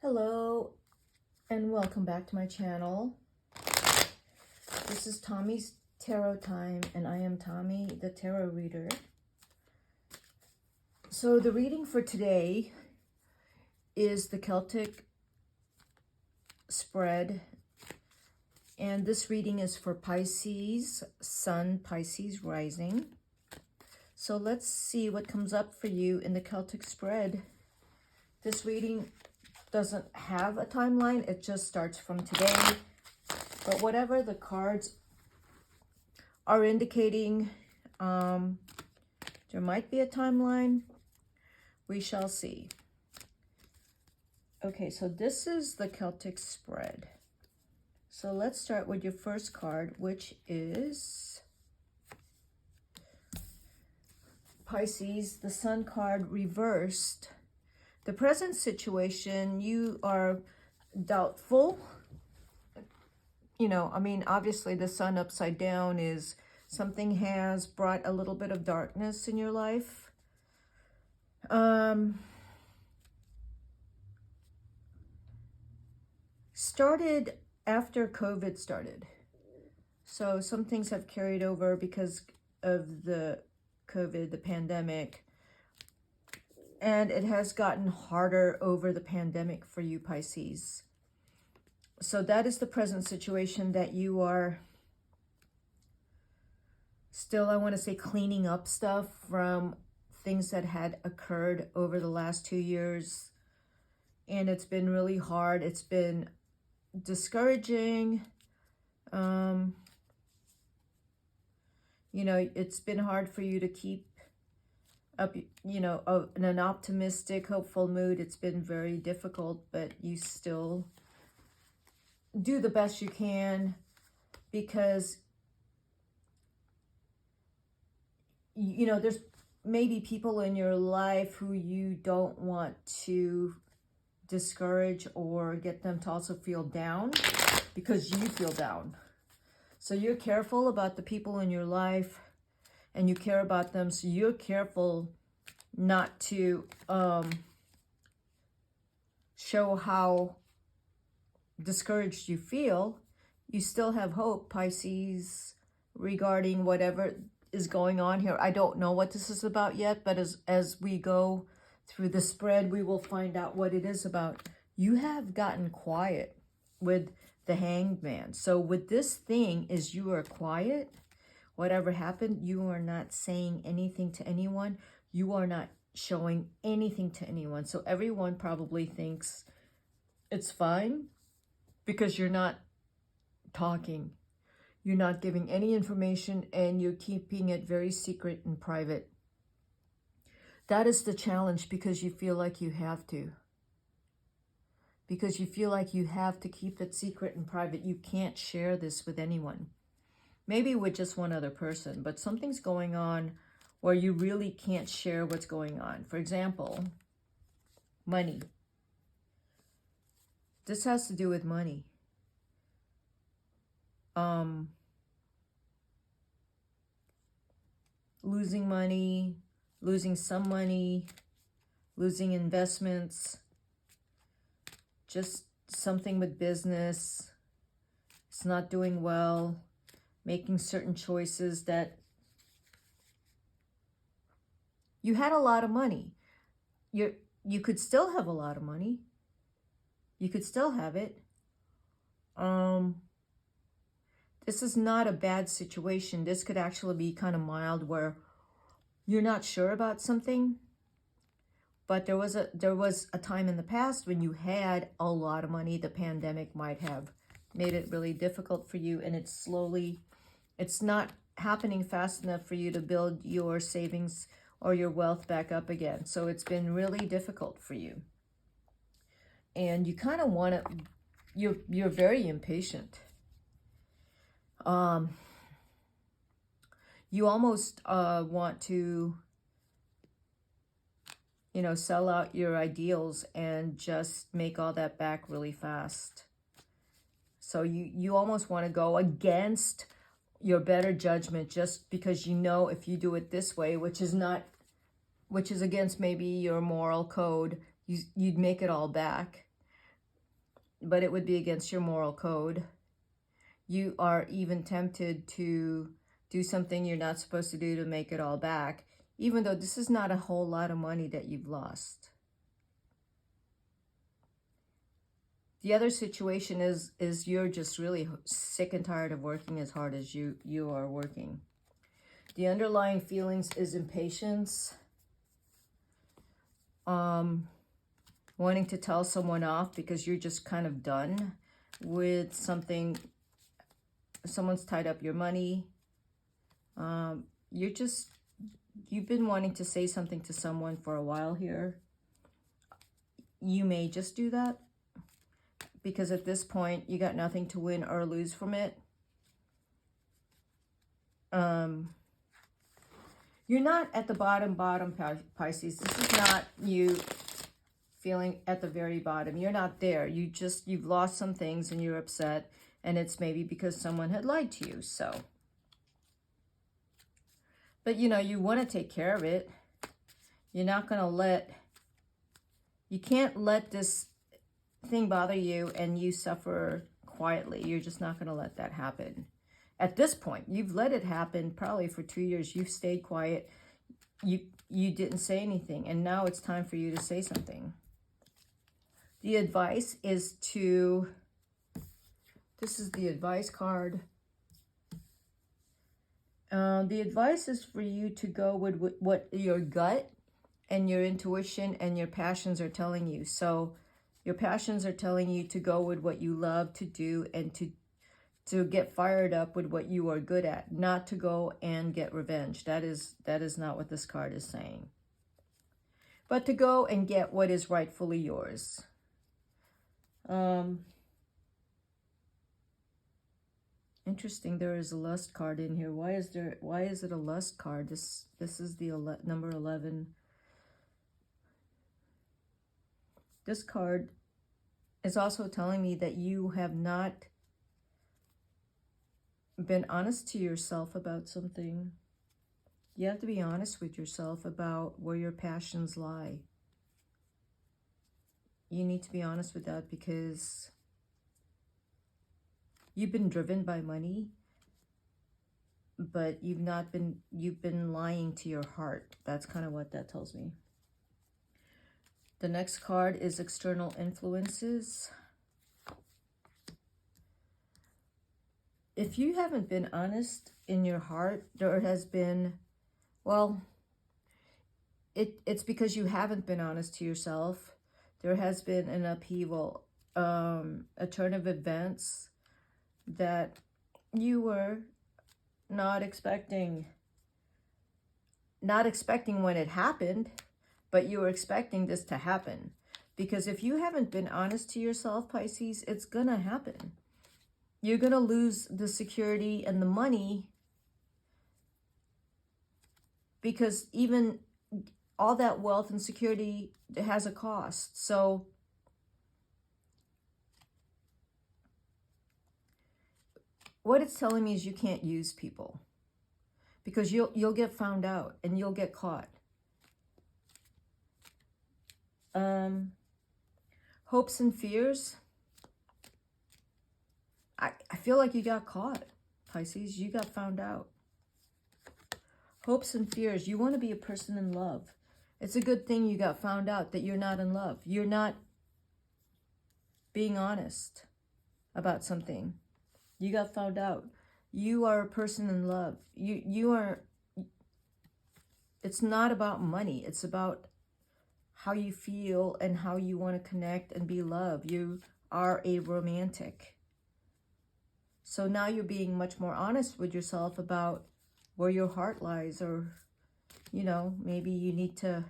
Hello and welcome back to my channel. This is Tommy's Tarot Time and I am Tommy, the tarot reader. So the reading for today is the Celtic spread, and this reading is for Pisces Sun, Pisces Rising. So let's see what comes up for you in the Celtic spread. This reading doesn't have a timeline, it just starts from today. But whatever the cards are indicating, there might be a timeline. We shall see. Okay, so this is the Celtic spread. So let's start with your first card, which is Pisces, the Sun card reversed. The present situation, you are doubtful. Obviously the Sun upside down is something has brought a little bit of darkness in your life. Started after COVID started. So some things have carried over because of the COVID, the pandemic. And it has gotten harder over the pandemic for you, Pisces. So that is the present situation that you are still, I want to say, cleaning up stuff from things that had occurred over the last 2 years. And it's been really hard. It's been discouraging. It's been hard for you to keep up, in an optimistic, hopeful mood. It's been very difficult, but you still do the best you can because, there's maybe people in your life who you don't want to discourage or get them to also feel down because you feel down. So you're careful about the people in your life and you care about them. So you're careful not to show how discouraged you feel. You still have hope, Pisces, regarding whatever is going on here. I don't know what this is about yet, but as we go through the spread, we will find out what it is about. You have gotten quiet with the Hanged Man. So with this thing is you are quiet. Whatever happened, you are not saying anything to anyone. You are not showing anything to anyone. So everyone probably thinks it's fine because you're not talking. You're not giving any information and you're keeping it very secret and private. That is the challenge because you feel like you have to. Because you feel like you have to keep it secret and private. You can't share this with anyone. Maybe with just one other person, but something's going on where you really can't share what's going on. For example, money. This has to do with money. Losing money, losing some money, losing investments, just something with business. It's not doing well, making certain choices that you had a lot of money. You could still have a lot of money. You could still have it. This is not a bad situation. This could actually be kind of mild where you're not sure about something, but there was a time in the past when you had a lot of money. The pandemic might have made it really difficult for you, and it's not happening fast enough for you to build your savings or your wealth back up again. So it's been really difficult for you. And you kind of want to, you're very impatient. You almost want to, sell out your ideals and just make all that back really fast. So you almost want to go against your better judgment just because if you do it this way, which is against maybe your moral code, you'd make it all back. but it would be against your moral code. You are even tempted to do something you're not supposed to do to make it all back, even though this is not a whole lot of money that you've lost. The other situation is you're just really sick and tired of working as hard as you are working. The underlying feelings is impatience, wanting to tell someone off because you're just kind of done with something. Someone's tied up your money. You've been wanting to say something to someone for a while here. You may just do that because at this point you got nothing to win or lose from it. You're not at the bottom, Pisces. This is not you feeling at the very bottom. You're not there. You've lost some things and you're upset, and it's maybe because someone had lied to you. So, but you know, you want to take care of it. You're not going to you can't let this thing bother you and you suffer quietly. You're just not going to let that happen. At this point, you've let it happen probably for 2 years. You've stayed quiet. You didn't say anything, and now it's time for you to say something. The advice is this is the advice card. The advice is for you to go with what your gut and your intuition and your passions are telling you. So your passions are telling you to go with what you love to do and to get fired up with what you are good at, not to go and get revenge. That is not what this card is saying. But to go and get what is rightfully yours. Interesting, there is a lust card in here. Why is it a lust card? This is the number 11. This card is also telling me that you have not been honest to yourself about something. You have to be honest with yourself about where your passions lie. You need to be honest with that because you've been driven by money, but you've been lying to your heart. That's kind of what that tells me. The next card is external influences. If you haven't been honest in your heart, there has been, well, it's because you haven't been honest to yourself. There has been an upheaval, a turn of events that you were not expecting when it happened, but you were expecting this to happen. Because if you haven't been honest to yourself, Pisces, it's gonna happen. You're going to lose the security and the money because even all that wealth and security has a cost. So what it's telling me is you can't use people because you'll get found out and you'll get caught. Hopes and fears. I feel like you got caught, Pisces. You got found out. Hopes and fears. You want to be a person in love. It's a good thing you got found out that you're not in love. You're not being honest about something. You got found out. You are a person in love. You are. It's not about money. It's about how you feel and how you want to connect and be loved. You are a romantic. So now you're being much more honest with yourself about where your heart lies, or, you know, maybe you need to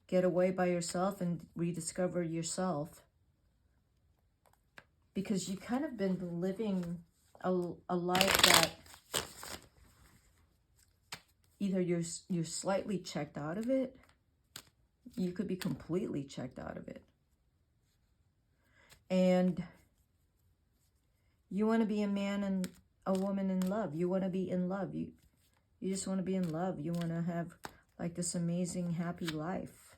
get away by yourself and rediscover yourself. Because you've kind of been living a life that either you're slightly checked out of it, you could be completely checked out of it. And you want to be a man and a woman in love. You want to be in love. You just want to be in love. You want to have like this amazing, happy life.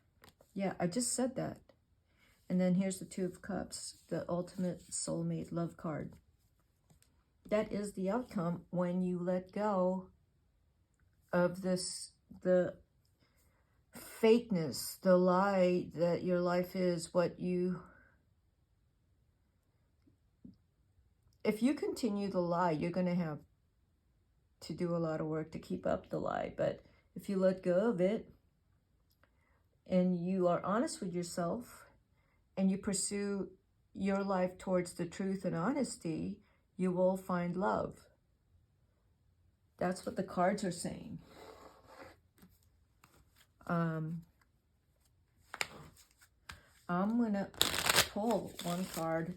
Yeah, I just said that. And then here's the Two of Cups, the ultimate soulmate love card. That is the outcome when you let go of this, the fakeness, the lie that your life is what you... If you continue the lie, you're going to have to do a lot of work to keep up the lie. But if you let go of it and you are honest with yourself and you pursue your life towards the truth and honesty, you will find love. That's what the cards are saying. I'm going to pull one card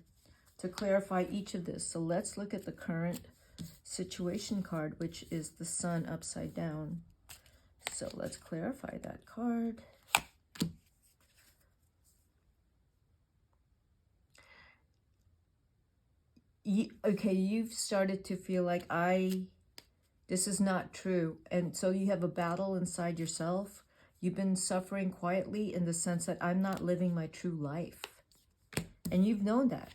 to clarify each of this. So let's look at the current situation card, which is the Sun upside down. So let's clarify that card. Okay, you've started to feel like this is not true. And so you have a battle inside yourself. You've been suffering quietly in the sense that I'm not living my true life. And you've known that.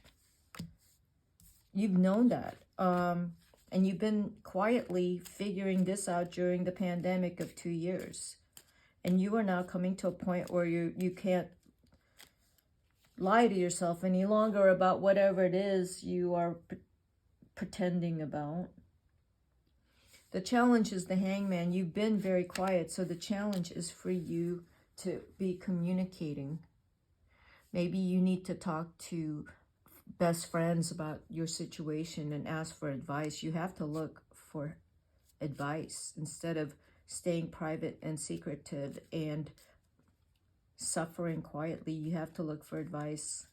You've known that. And you've been quietly figuring this out during the pandemic of 2 years. And you are now coming to a point where you can't lie to yourself any longer about whatever it is you are pretending about. The challenge is the Hangman. You've been very quiet, so the challenge is for you to be communicating. Maybe you need to talk to best friends about your situation and ask for advice. You have to look for advice instead of staying private and secretive and suffering quietly. You have to look for advice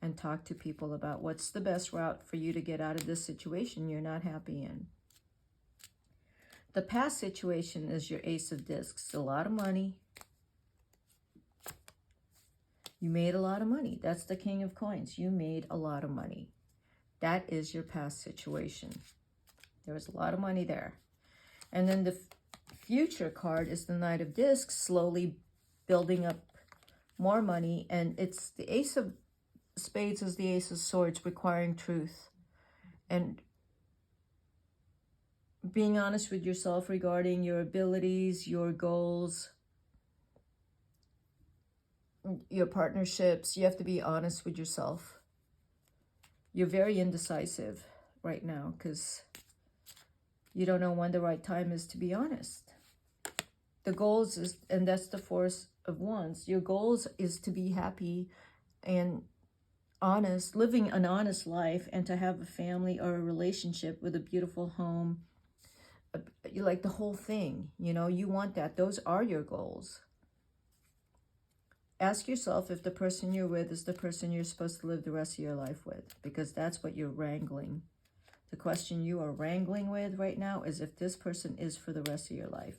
and talk to people about what's the best route for you to get out of this situation you're not happy in. The past situation is your Ace of Discs. A lot of money. You made a lot of money. That's the King of Coins. You made a lot of money. That is your past situation. There was a lot of money there. And then the future card is the Knight of Discs, slowly building up more money. And it's the Ace of Spades is the Ace of Swords, requiring truth. And being honest with yourself regarding your abilities, your goals, your partnerships. You have to be honest with yourself. You're very indecisive right now because you don't know when the right time is to be honest. The goals is, and that's the Force of Wands. Your goals is to be happy and honest, living an honest life, and to have a family or a relationship with a beautiful home. You like the whole thing, you know, you want that. Those are your goals. Ask yourself if the person you're with is the person you're supposed to live the rest of your life with, because that's what you're wrangling. The question you are wrangling with right now is if this person is for the rest of your life.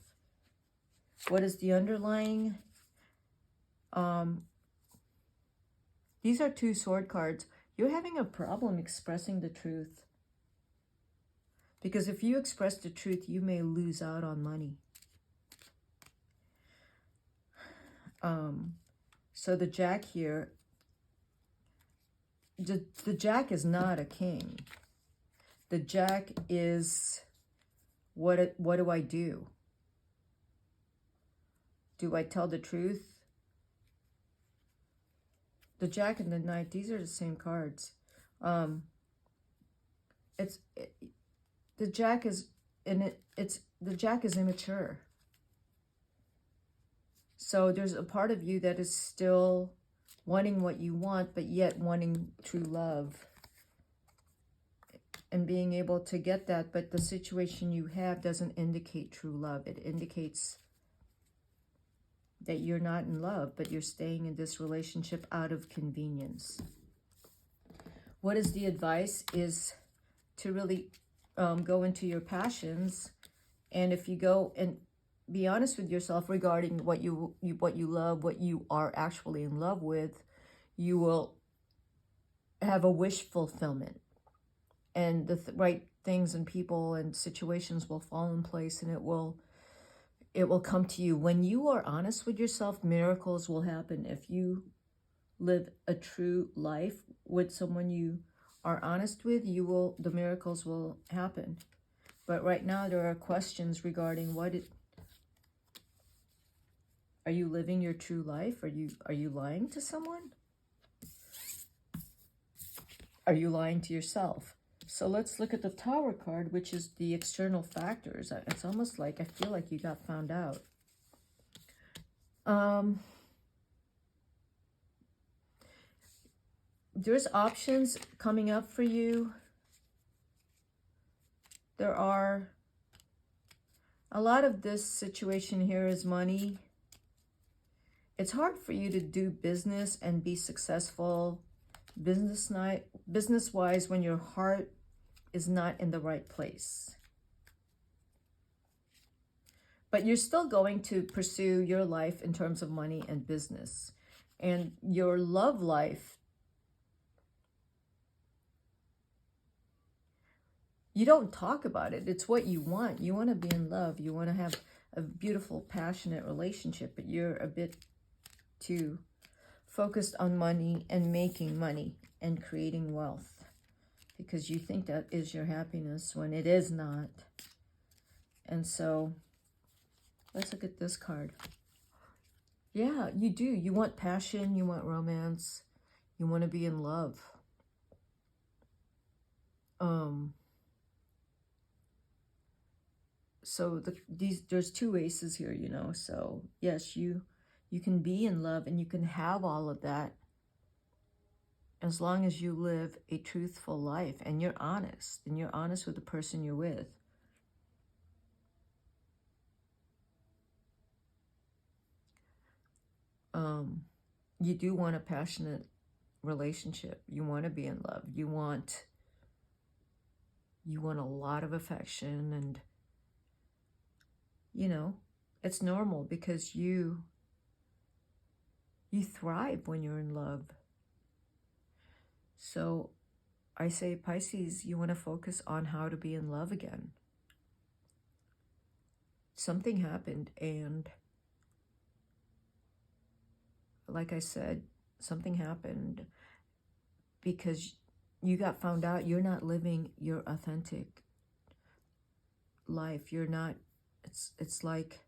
What is the underlying? These are two sword cards. You're having a problem expressing the truth. Because if you express the truth, you may lose out on money. So the Jack here, the Jack is not a king. The Jack is, what do I do? Do I tell the truth? The Jack and the Knight, these are the same cards. The Jack is immature. So there's a part of you that is still wanting what you want, but yet wanting true love and being able to get that. But the situation you have doesn't indicate true love. It indicates that you're not in love, but you're staying in this relationship out of convenience. What is the advice is to really go into your passions. And if you go and be honest with yourself regarding what you love, what you are actually in love with, you will have a wish fulfillment. And the right things and people and situations will fall in place, and it will come to you. When you are honest with yourself, miracles will happen. If you live a true life with someone you are honest with, the miracles will happen. But right now there are questions regarding are you living your true life? Are you lying to someone? Are you lying to yourself? So let's look at the Tower card, which is the external factors. It's almost like I feel like you got found out. There's options coming up for you. There are a lot of this situation here is money. It's hard for you to do business and be successful business-wise when your heart is not in the right place. But you're still going to pursue your life in terms of money and business. And your love life, you don't talk about it. It's what you want. You want to be in love. You want to have a beautiful, passionate relationship, but you're a bit too focused on money and making money and creating wealth because you think that is your happiness when it is not. And so let's look at this card. Yeah, you do. You want passion. You want romance. You want to be in love. So there's two aces here, you know. So yes, you can be in love and you can have all of that as long as you live a truthful life and you're honest with the person you're with. You do want a passionate relationship. You want to be in love. You want a lot of affection, and you know, it's normal because you thrive when you're in love. So I say, Pisces, you want to focus on how to be in love again. Something happened, and like I said, something happened because you got found out you're not living your authentic life. You're not, it's like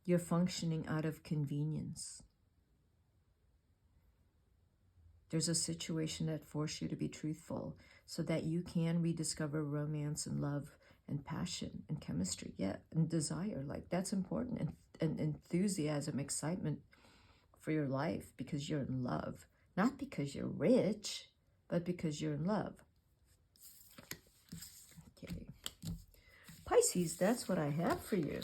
you're functioning out of convenience. There's a situation that forced you to be truthful so that you can rediscover romance and love and passion and chemistry, yeah, and desire. Like, that's important, and enthusiasm, excitement for your life because you're in love. Not because you're rich, but because you're in love. Okay. Pisces, that's what I have for you.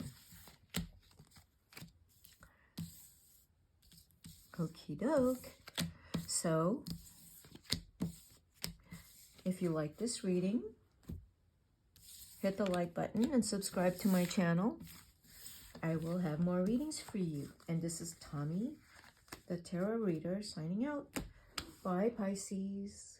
Okie doke. So, if you like this reading, hit the like button and subscribe to my channel. I will have more readings for you. And this is Tommy, the Tarot Reader, signing out. Bye, Pisces.